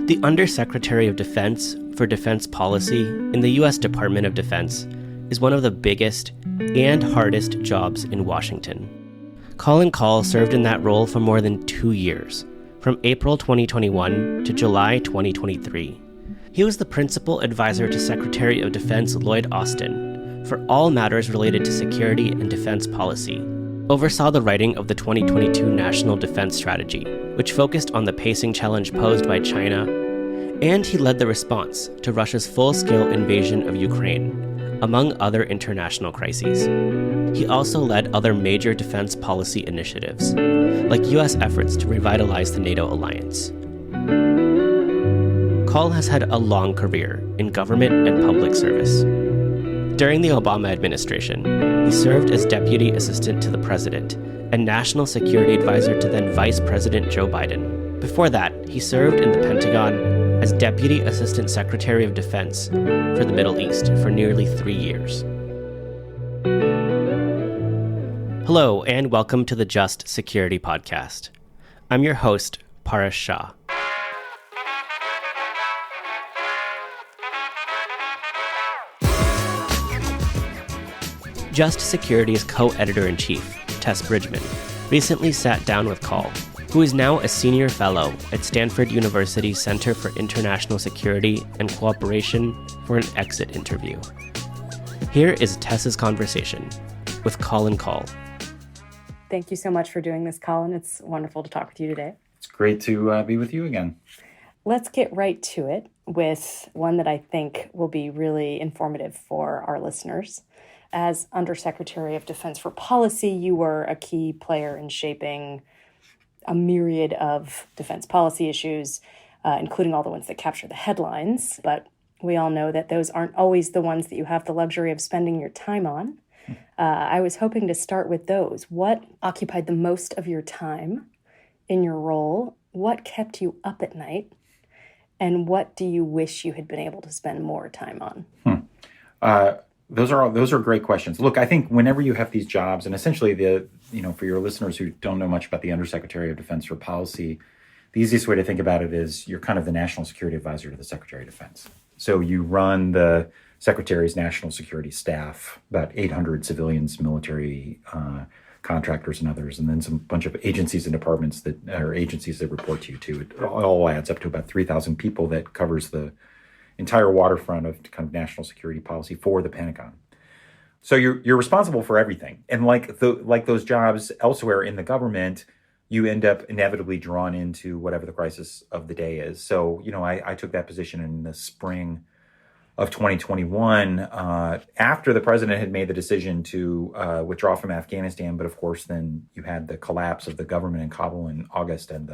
The Undersecretary of Defense for Defense Policy in the U.S. Department of Defense is one of the biggest and hardest jobs in Washington. Colin Kahl served in that role for more than 2 years, from April 2021 to July 2023. He was the principal advisor to Secretary of Defense Lloyd for all matters related to security and defense policy, oversaw the writing of the 2022 National Defense Strategy, which focused on the pacing challenge posed by China, and he led the response to Russia's full-scale invasion of Ukraine, among other international crises. He also led other major defense policy initiatives, like U.S. efforts to revitalize the NATO alliance. Kahl has had a long career in government and public service. During the Obama administration, he served as Deputy Assistant to the President and National Security Advisor to then Vice President Joe Biden. Before that, he served in the Pentagon as Deputy Assistant Secretary of Defense for the Middle East for nearly 3 years. Hello, and welcome to the Just Security Podcast. I'm your host, Paresh Shah. Just Security's co-editor-in-chief, Tess Bridgman, recently sat down with Kahl, who is now a senior fellow at Stanford University's Center for International Security and Cooperation, for an exit interview. Here is Tess's conversation with Colin Kahl. Thank you so much for doing this, Colin. It's wonderful to talk with you today. It's great to be with you again. Let's get right to it with one that I think will be really informative for our listeners. As Undersecretary of Defense for Policy, you were a key player in shaping a myriad of defense policy issues, including all the ones that capture the headlines. But we all know that those aren't always the ones that you have the luxury of spending your time on. I was hoping to start with those. What occupied the most of your time in your role? What kept you up at night? And what do you wish you had been able to spend more time on? Those are great questions. Look, I think whenever you have these jobs, and essentially for your listeners who don't know much about the Undersecretary of Defense for Policy, the easiest way to think about it is you're kind of the national security advisor to the Secretary of Defense. So you run the Secretary's national security staff, about 800 civilians, military contractors and others, and then some bunch of agencies and departments that report to you too. It all adds up to about 3,000 people that covers the entire waterfront of kind of national security policy for the Pentagon. So you're responsible for everything. And like those jobs elsewhere in the government, you end up inevitably drawn into whatever the crisis of the day is. So, I took that position in the spring of 2021 after the president had made the decision to withdraw from Afghanistan. But of course, then you had the collapse of the government in Kabul in August and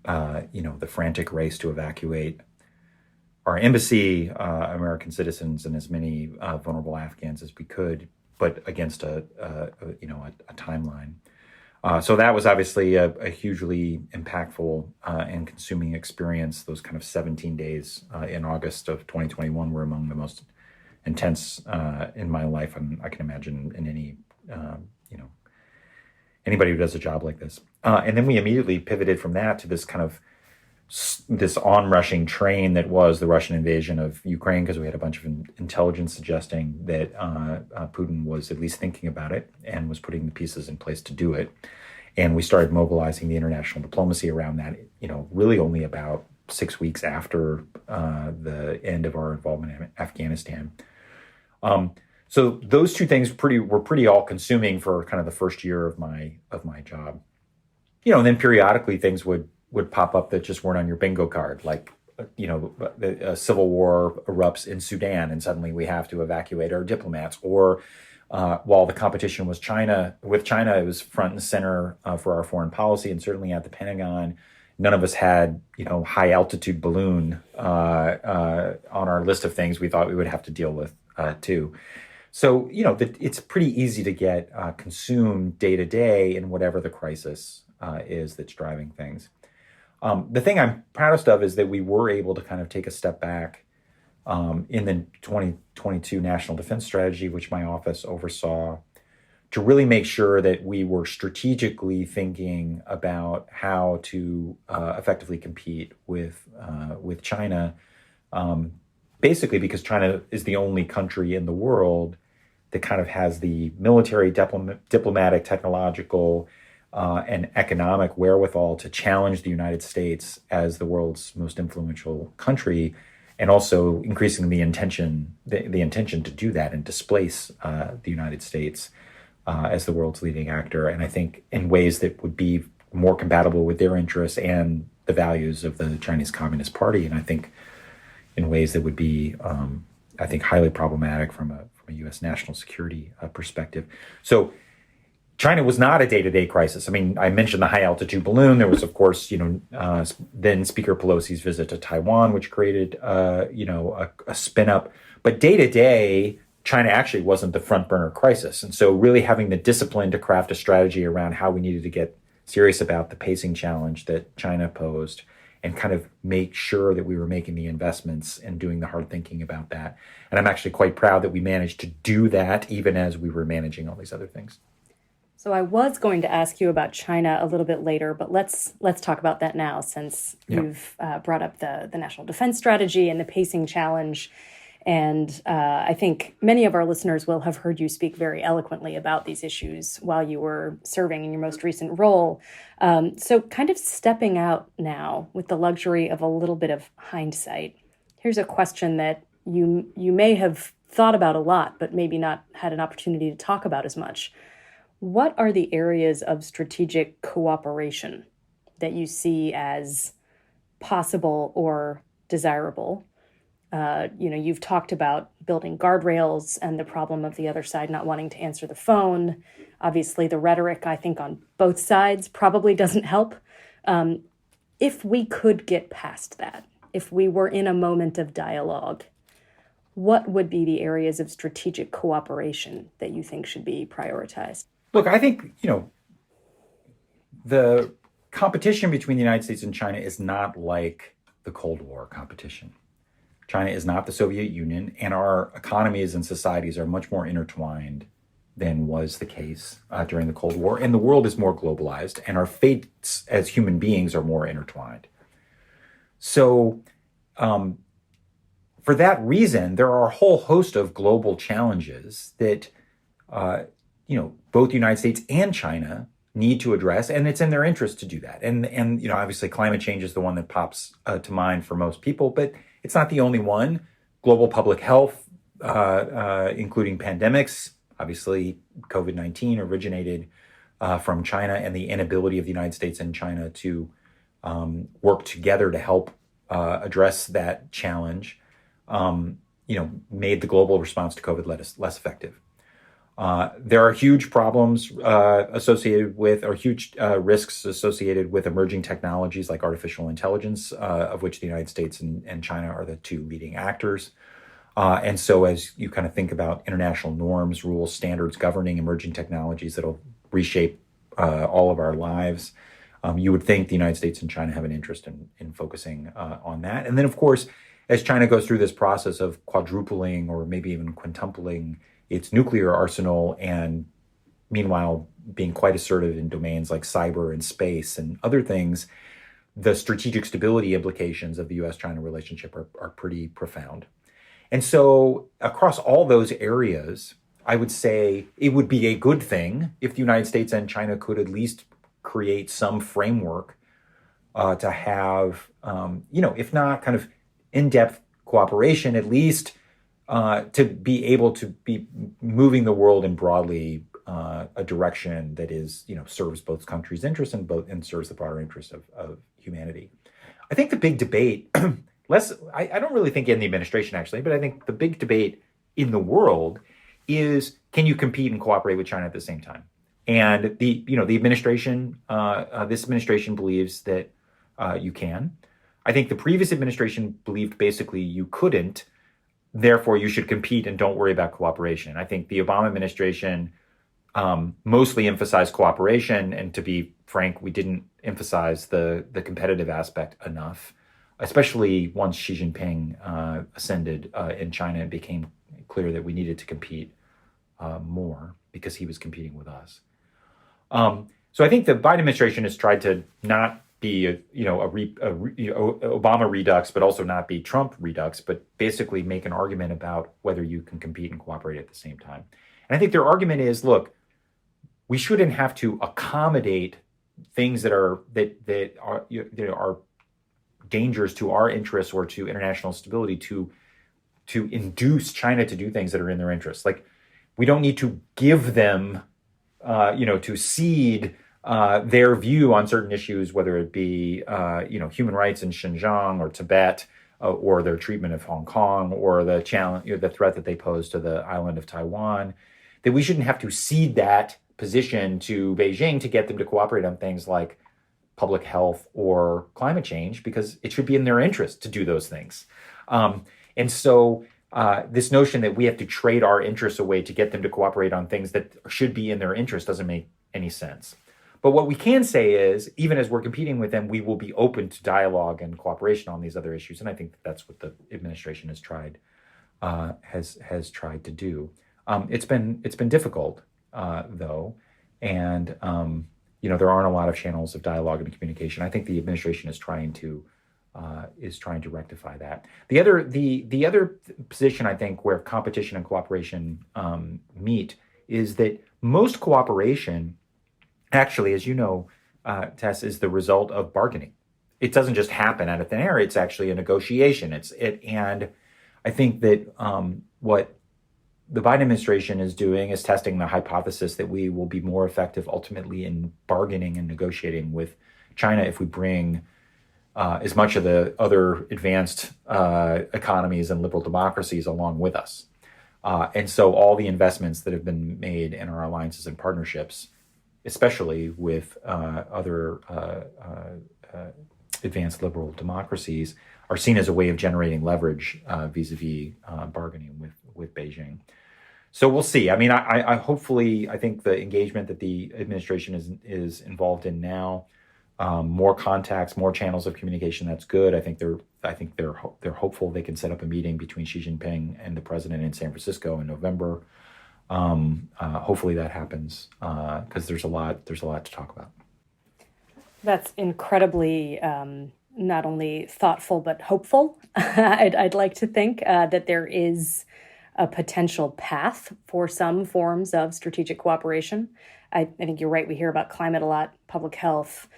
the frantic race to evacuate our embassy, American citizens, and as many vulnerable Afghans as we could, but against a timeline. So that was obviously a hugely impactful and consuming experience. Those kind of 17 days in August of 2021 were among the most intense in my life, and I can imagine in anybody who does a job like this. And then we immediately pivoted from that to this kind of this onrushing train that was the Russian invasion of Ukraine, because we had a bunch of intelligence suggesting that Putin was at least thinking about it and was putting the pieces in place to do it. And we started mobilizing the international diplomacy around that, really only about 6 weeks after the end of our involvement in Afghanistan. So those two things were pretty all-consuming for kind of the first year of my job. And then periodically things would pop up that just weren't on your bingo card, like, a civil war erupts in Sudan and suddenly we have to evacuate our diplomats. Or while the competition was China, it was front and center for our foreign policy, and certainly at the Pentagon, none of us had, high altitude balloon on our list of things we thought we would have to deal with too. So, it's pretty easy to get consumed day to day in whatever the crisis is that's driving things. The thing I'm proudest of is that we were able to kind of take a step back in the 2022 National Defense Strategy, which my office oversaw, to really make sure that we were strategically thinking about how to effectively compete with China, basically because China is the only country in the world that kind of has the military, diplomatic, technological, and economic wherewithal to challenge the United States as the world's most influential country, and also increasing the intention to do that and displace the United States as the world's leading actor. And I think in ways that would be more compatible with their interests and the values of the Chinese Communist Party. And I think in ways that would be, I think, highly problematic from a U.S. national security perspective. So China was not a day-to-day crisis. I mean, I mentioned the high-altitude balloon. There was, of course, then Speaker Pelosi's visit to Taiwan, which created, a spin-up. But day-to-day, China actually wasn't the front-burner crisis. And so really having the discipline to craft a strategy around how we needed to get serious about the pacing challenge that China posed and kind of make sure that we were making the investments and doing the hard thinking about that. And I'm actually quite proud that we managed to do that even as we were managing all these other things. So I was going to ask you about China a little bit later, but let's talk about that now, since you've brought up the national defense strategy and the pacing challenge. And I think many of our listeners will have heard you speak very eloquently about these issues while you were serving in your most recent role. So kind of stepping out now with the luxury of a little bit of hindsight, here's a question that you may have thought about a lot, but maybe not had an opportunity to talk about as much. What are the areas of strategic cooperation that you see as possible or desirable? You've talked about building guardrails and the problem of the other side not wanting to answer the phone. Obviously, the rhetoric, I think, on both sides probably doesn't help. If we could get past that, if we were in a moment of dialogue, what would be the areas of strategic cooperation that you think should be prioritized? Look, I think, the competition between the United States and China is not like the Cold War competition. China is not the Soviet Union, and our economies and societies are much more intertwined than was the case during the Cold War. And the world is more globalized, and our fates as human beings are more intertwined. So for that reason, there are a whole host of global challenges that both the United States and China need to address, and it's in their interest to do that. And obviously climate change is the one that pops to mind for most people, but it's not the only one. Global public health, including pandemics, obviously COVID-19 originated from China, and the inability of the United States and China to work together to help address that challenge, made the global response to COVID less effective. There are huge problems associated with, or huge risks associated with emerging technologies like artificial intelligence, of which the United States and China are the two leading actors. And so as you kind of think about international norms, rules, standards governing emerging technologies that'll reshape all of our lives, you would think the United States and China have an interest in focusing on that. And then, of course, as China goes through this process of quadrupling or maybe even quintupling its nuclear arsenal, and meanwhile being quite assertive in domains like cyber and space and other things, the strategic stability implications of the U.S.-China relationship are pretty profound. And so across all those areas, I would say it would be a good thing if the United States and China could at least create some framework to have, if not kind of in-depth cooperation, at least to be able to be moving the world in broadly a direction that is, serves both countries' interests and serves the broader interest of humanity. I think the big debate, I don't really think in the administration actually, but I think the big debate in the world is, can you compete and cooperate with China at the same time? And the administration, this administration believes that you can. I think the previous administration believed basically you couldn't. Therefore, you should compete and don't worry about cooperation. I think the Obama administration mostly emphasized cooperation, and to be frank, we didn't emphasize the competitive aspect enough, especially once Xi Jinping ascended in China. It became clear that we needed to compete more because he was competing with us. So I think the Biden administration has tried to not be Obama redux, but also not be Trump redux, but basically make an argument about whether you can compete and cooperate at the same time. And I think their argument is, look, we shouldn't have to accommodate things that are dangers to our interests or to international stability to induce China to do things that are in their interests. Like, we don't need to give them, to cede their view on certain issues, whether it be, human rights in Xinjiang or Tibet, or their treatment of Hong Kong, or the challenge, the threat that they pose to the island of Taiwan. That we shouldn't have to cede that position to Beijing to get them to cooperate on things like public health or climate change, because it should be in their interest to do those things. And so this notion that we have to trade our interests away to get them to cooperate on things that should be in their interest doesn't make any sense. But what we can say is, even as we're competing with them, we will be open to dialogue and cooperation on these other issues. And I think that's what the administration has tried to do. It's been difficult, though, and there aren't a lot of channels of dialogue and communication. I think the administration is trying to rectify that. The other position, I think, where competition and cooperation meet is that most cooperation, actually, as you know, Tess, is the result of bargaining. It doesn't just happen out of thin air. It's actually a negotiation. And I think that what the Biden administration is doing is testing the hypothesis that we will be more effective ultimately in bargaining and negotiating with China if we bring as much of the other advanced economies and liberal democracies along with us. And so all the investments that have been made in our alliances and partnerships, especially with other advanced liberal democracies, are seen as a way of generating leverage vis-a-vis bargaining with Beijing. So we'll see. I mean, I hopefully, I think the engagement that the administration is involved in now, more contacts, more channels of communication, that's good. I think they're hopeful they can set up a meeting between Xi Jinping and the president in San Francisco in November. Hopefully that happens because there's a lot to talk about. That's incredibly not only thoughtful but hopeful. I'd like to think that there is a potential path for some forms of strategic cooperation. I think you're right. We hear about climate a lot, public health,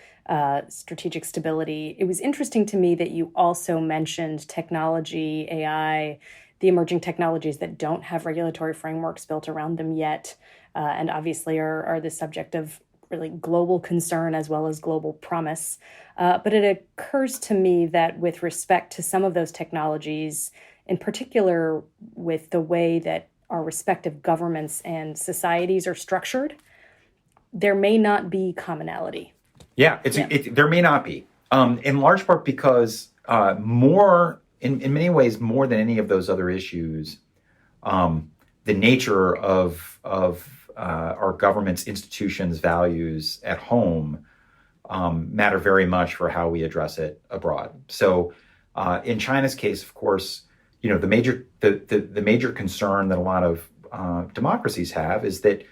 strategic stability. It was interesting to me that you also mentioned technology, AI, the emerging technologies that don't have regulatory frameworks built around them yet, and obviously are the subject of really global concern as well as global promise. But it occurs to me that with respect to some of those technologies, in particular with the way that our respective governments and societies are structured, there may not be commonality. Yeah, there may not be, in large part because in many ways, more than any of those other issues, the nature of our government's institutions' values at home matter very much for how we address it abroad. So, in China's case, of course, the major concern that a lot of democracies have is that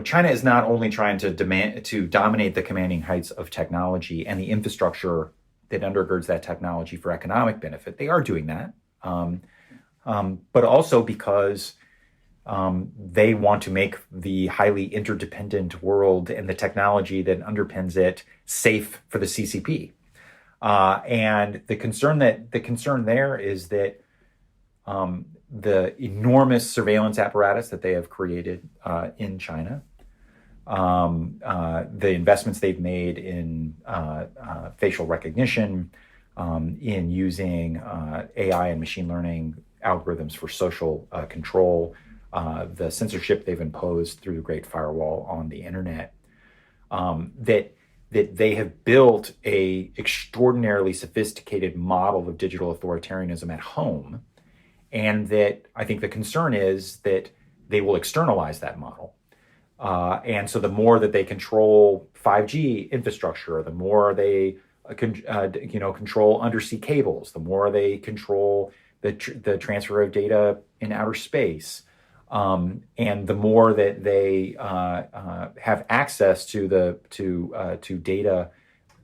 China is not only trying to dominate the commanding heights of technology and the infrastructure that undergirds that technology for economic benefit. They are doing that, but also because they want to make the highly interdependent world and the technology that underpins it safe for the CCP. And the concern there is that the enormous surveillance apparatus that they have created in China, the investments they've made in facial recognition, in using AI and machine learning algorithms for social control, the censorship they've imposed through the Great Firewall on the internet, that they have built a extraordinarily sophisticated model of digital authoritarianism at home. And that I think the concern is that they will externalize that model. And so the more that they control 5G infrastructure, the more they control undersea cables, the more they control the transfer of data in outer space, And the more that they have access to data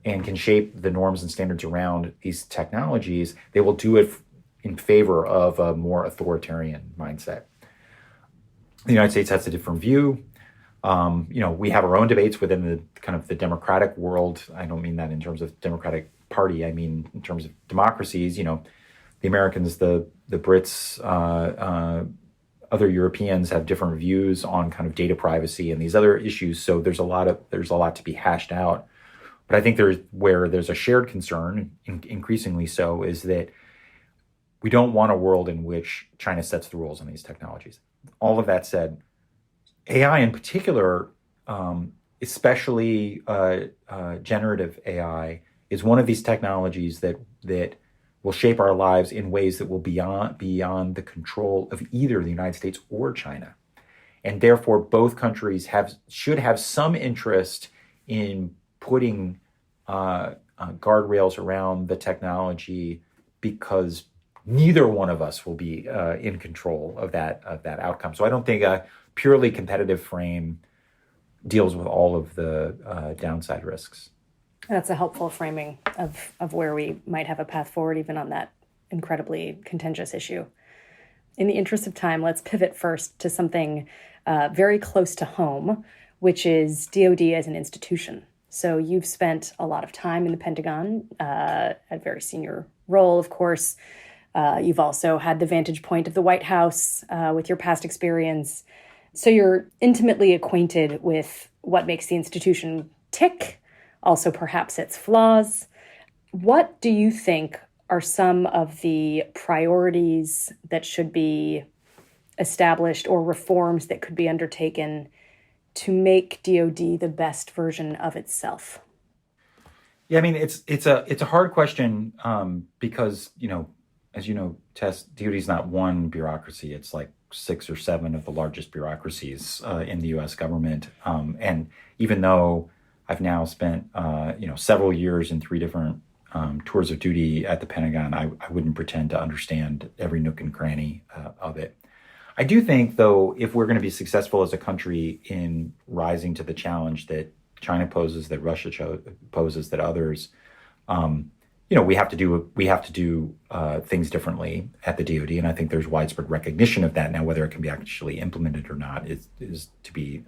and can shape the norms and standards around these technologies, they will do it in favor of a more authoritarian mindset. The United States has a different view. We have our own debates within the kind of the democratic world. I don't mean that in terms of Democratic Party. I mean in terms of democracies. The Americans, the Brits, other Europeans have different views on kind of data privacy and these other issues. So there's a lot to be hashed out. But I think there's a shared concern, increasingly so, is that we don't want a world in which China sets the rules on these technologies. All of that said, AI in particular, especially generative AI, is one of these technologies that will shape our lives in ways that will beyond the control of either the United States or China. And therefore, both countries should have some interest in putting guardrails around the technology, because neither one of us will be in control of that outcome. So I don't think a purely competitive frame deals with all of the downside risks. That's a helpful framing of where we might have a path forward, even on that incredibly contentious issue. In the interest of time, let's pivot first to something very close to home, which is DoD as an institution. So you've spent a lot of time in the Pentagon, at a very senior role, of course. You've also had the vantage point of the White House with your past experience. So you're intimately acquainted with what makes the institution tick, also perhaps its flaws. What do you think are some of the priorities that should be established or reforms that could be undertaken to make DoD the best version of itself? Yeah, I mean, it's a hard question because, as you know, Tess, DoD is not one bureaucracy. It's like 6 or 7 of the largest bureaucracies in the U.S. government. And even though I've now spent, several years in 3 different tours of duty at the Pentagon, I wouldn't pretend to understand every nook and cranny of it. I do think, though, if we're going to be successful as a country in rising to the challenge that China poses, that Russia poses, that others, we have to do things differently at the DoD, and I think there's widespread recognition of that now. Whether it can be actually implemented or not is to be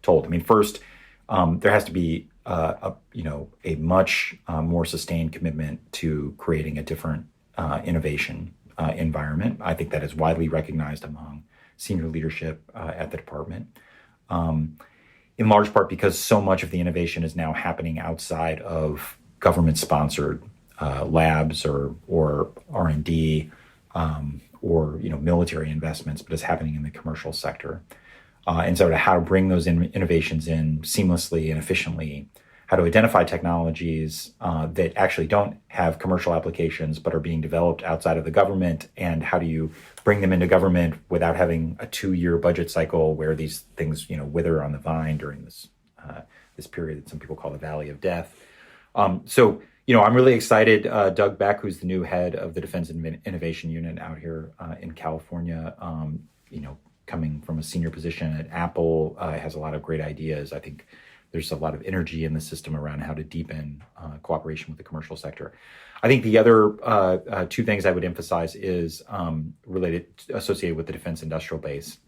told. I mean, first, there has to be a much more sustained commitment to creating a different innovation environment. I think that is widely recognized among senior leadership at the department, in large part because so much of the innovation is now happening outside of government-sponsored labs or R&D or military investments, but is happening in the commercial sector. And so how to bring those innovations in seamlessly and efficiently, how to identify technologies that actually don't have commercial applications but are being developed outside of the government, and how do you bring them into government without having a 2-year budget cycle where these things wither on the vine during this period that some people call the Valley of Death. So I'm really excited. Doug Beck, who's the new head of the Defense Innovation Unit out here in California, coming from a senior position at Apple, has a lot of great ideas. I think there's a lot of energy in the system around how to deepen cooperation with the commercial sector. I think the other 2 things I would emphasize is associated with the defense industrial base.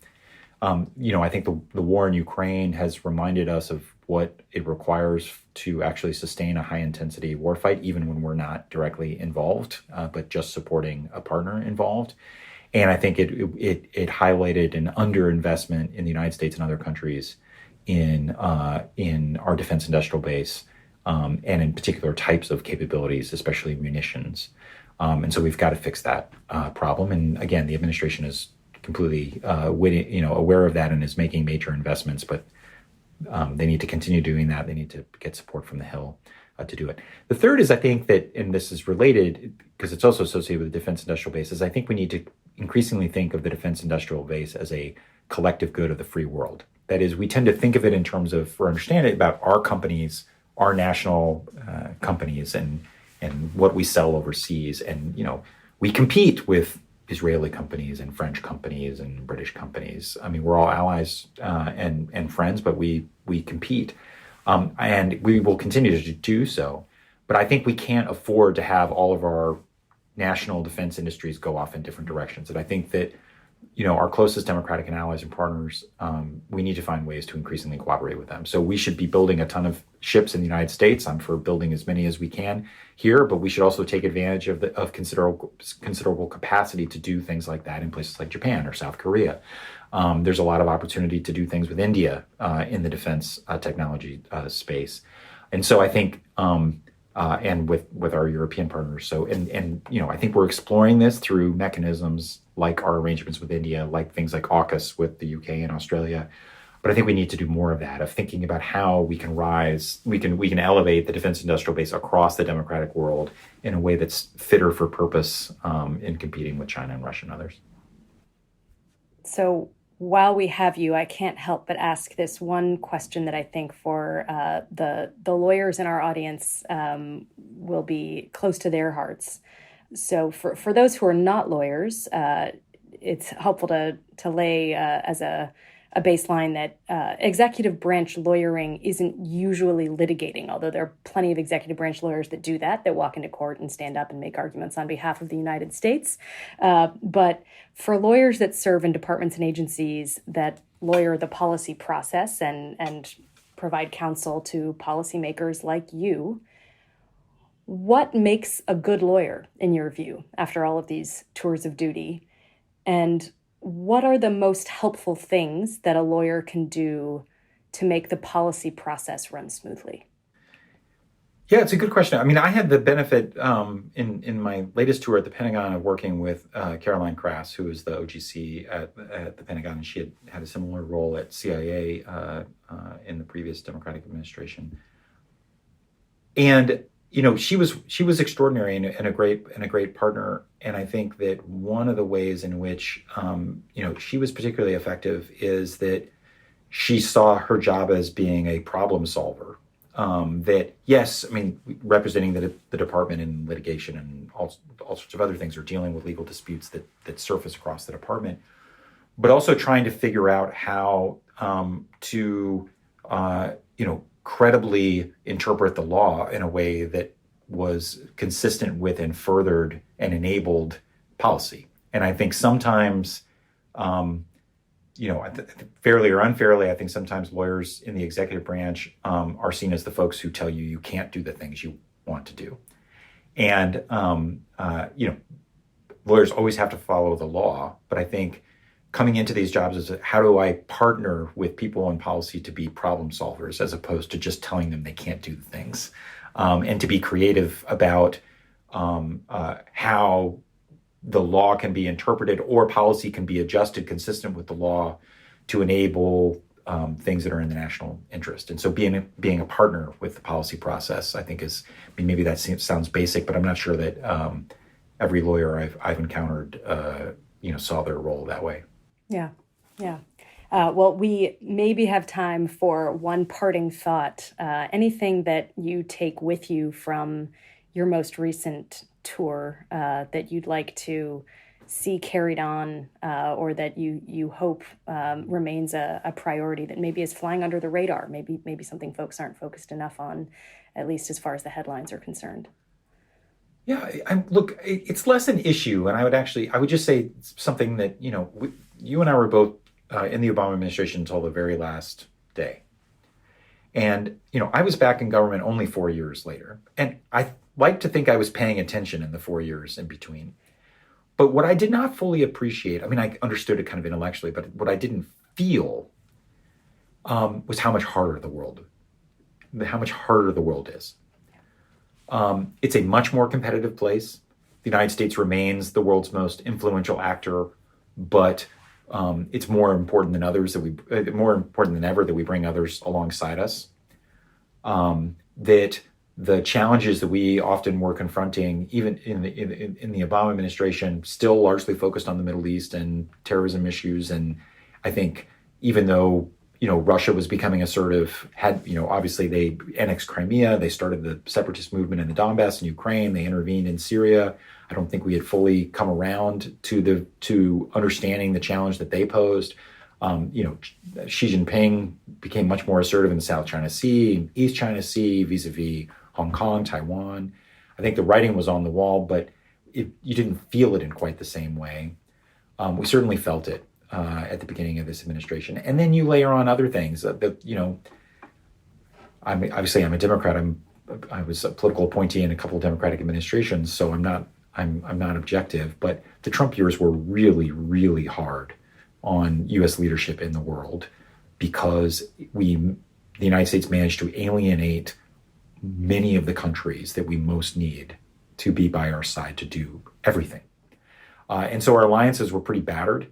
I think the war in Ukraine has reminded us of what it requires to actually sustain a high-intensity warfight, even when we're not directly involved, but just supporting a partner involved. And I think it highlighted an underinvestment in the United States and other countries in our defense industrial base, and in particular types of capabilities, especially munitions. And so we've got to fix that problem. And again, the administration is completely aware of that and is making major investments, but they need to continue doing that. They need to get support from the Hill to do it. The third is, I think that, and this is related because it's also associated with the defense industrial base, is I think we need to increasingly think of the defense industrial base as a collective good of the free world. That is, we tend to think of it in terms of, or understand it about our companies, our national companies, and what we sell overseas. And we compete with Israeli companies and French companies and British companies. I mean, we're all allies and friends, but we compete, and we will continue to do so. But I think we can't afford to have all of our national defense industries go off in different directions. And I think that, our closest democratic and allies and partners, we need to find ways to increasingly cooperate with them. So we should be building a ton of ships in the United States. I'm for building as many as we can here, but we should also take advantage of considerable capacity to do things like that in places like Japan or South Korea. There's a lot of opportunity to do things with India in the defense technology space. And so I think, and with our European partners. So, I think we're exploring this through mechanisms like our arrangements with India, like things like AUKUS with the UK and Australia. But I think we need to do more of that, of thinking about how we can we can elevate the defense industrial base across the democratic world in a way that's fitter for purpose in competing with China and Russia and others. So while we have you, I can't help but ask this one question that I think for the lawyers in our audience will be close to their hearts. So for those who are not lawyers, it's helpful to lay as a baseline that executive branch lawyering isn't usually litigating, although there are plenty of executive branch lawyers that do that walk into court and stand up and make arguments on behalf of the United States. But for lawyers that serve in departments and agencies that lawyer the policy process and provide counsel to policymakers like you, what makes a good lawyer, in your view, after all of these tours of duty? And what are the most helpful things that a lawyer can do to make the policy process run smoothly? Yeah, it's a good question. I mean, I had the benefit in my latest tour at the Pentagon of working with Caroline Krass, who is the OGC at the Pentagon, and she had a similar role at CIA in the previous Democratic administration. And she was extraordinary and a great partner. And I think that one of the ways in which she was particularly effective is that she saw her job as being a problem solver. That yes, I mean, representing the department in litigation and all sorts of other things, or dealing with legal disputes that surface across the department, but also trying to figure out how to credibly interpret the law in a way that was consistent with and furthered and enabled policy. And I think sometimes, fairly or unfairly, I think sometimes lawyers in the executive branch are seen as the folks who tell you can't do the things you want to do. And, lawyers always have to follow the law. But I think coming into these jobs is how do I partner with people in policy to be problem solvers as opposed to just telling them they can't do the things, and to be creative about how the law can be interpreted or policy can be adjusted consistent with the law to enable things that are in the national interest. And so being a partner with the policy process, I think maybe that sounds basic, but I'm not sure that every lawyer I've encountered, saw their role that way. Yeah. Well, we maybe have time for one parting thought. Anything that you take with you from your most recent tour that you'd like to see carried on, or that you hope remains a priority that maybe is flying under the radar, maybe something folks aren't focused enough on, at least as far as the headlines are concerned? Yeah, look, it's less an issue, and I would just say something that you and I were both in the Obama administration until the very last day, and I was back in government only 4 years later, and I like to think I was paying attention in the 4 years in between. But what I did not fully appreciate, I mean, I understood it kind of intellectually, but what I didn't feel was how much harder the world is. It's a much more competitive place. The United States remains the world's most influential actor, but it's more important than ever that we bring others alongside us. That the challenges that we often were confronting, even in the Obama administration, still largely focused on the Middle East and terrorism issues. And I think even though Russia was becoming assertive, obviously they annexed Crimea, they started the separatist movement in the Donbass in Ukraine, they intervened in Syria. I don't think we had fully come around to understanding the challenge that they posed. Xi Jinping became much more assertive in the South China Sea, East China Sea, vis-a-vis Hong Kong, Taiwan. I think the writing was on the wall, but you didn't feel it in quite the same way. We certainly felt it at the beginning of this administration. And then you layer on other things. I'm a Democrat. I was a political appointee in a couple of Democratic administrations, so I'm not objective. But the Trump years were really, really hard on U.S. leadership in the world because the United States managed to alienate many of the countries that we most need to be by our side to do everything. And so our alliances were pretty battered.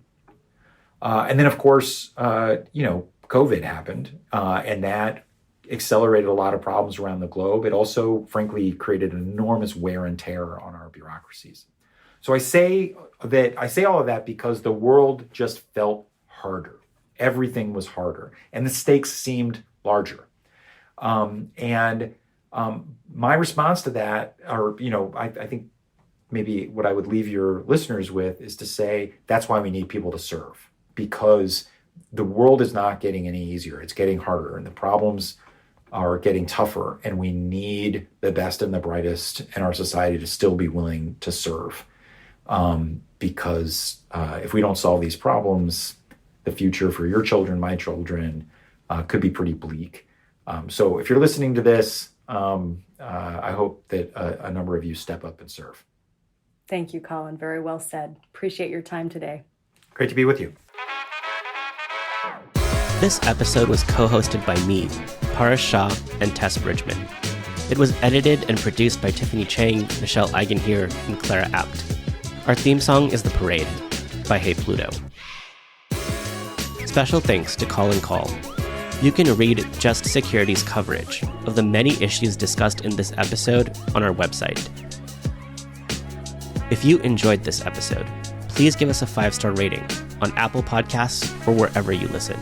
And then, of course, COVID happened, and that accelerated a lot of problems around the globe. It also, frankly, created an enormous wear and tear on our bureaucracies. So I say all of that because the world just felt harder. Everything was harder, and the stakes seemed larger. My response to that, I think maybe what I would leave your listeners with is to say that's why we need people to serve, because the world is not getting any easier. It's getting harder, and the problems are getting tougher, and we need the best and the brightest in our society to still be willing to serve. Because if we don't solve these problems, the future for your children, my children, could be pretty bleak. So if you're listening to this, I hope that a number of you step up and serve. Thank you, Colin. Very well said. Appreciate your time today. Great to be with you. This episode was co-hosted by me, Paras Shah, and Tess Bridgman. It was edited and produced by Tiffany Chang, Michelle Eigenheer, and Clara Apt. Our theme song is The Parade by Hey Pluto. Special thanks to Colin Kahl. You can read Just Security's coverage of the many issues discussed in this episode on our website. If you enjoyed this episode, please give us a 5-star rating on Apple Podcasts or wherever you listen.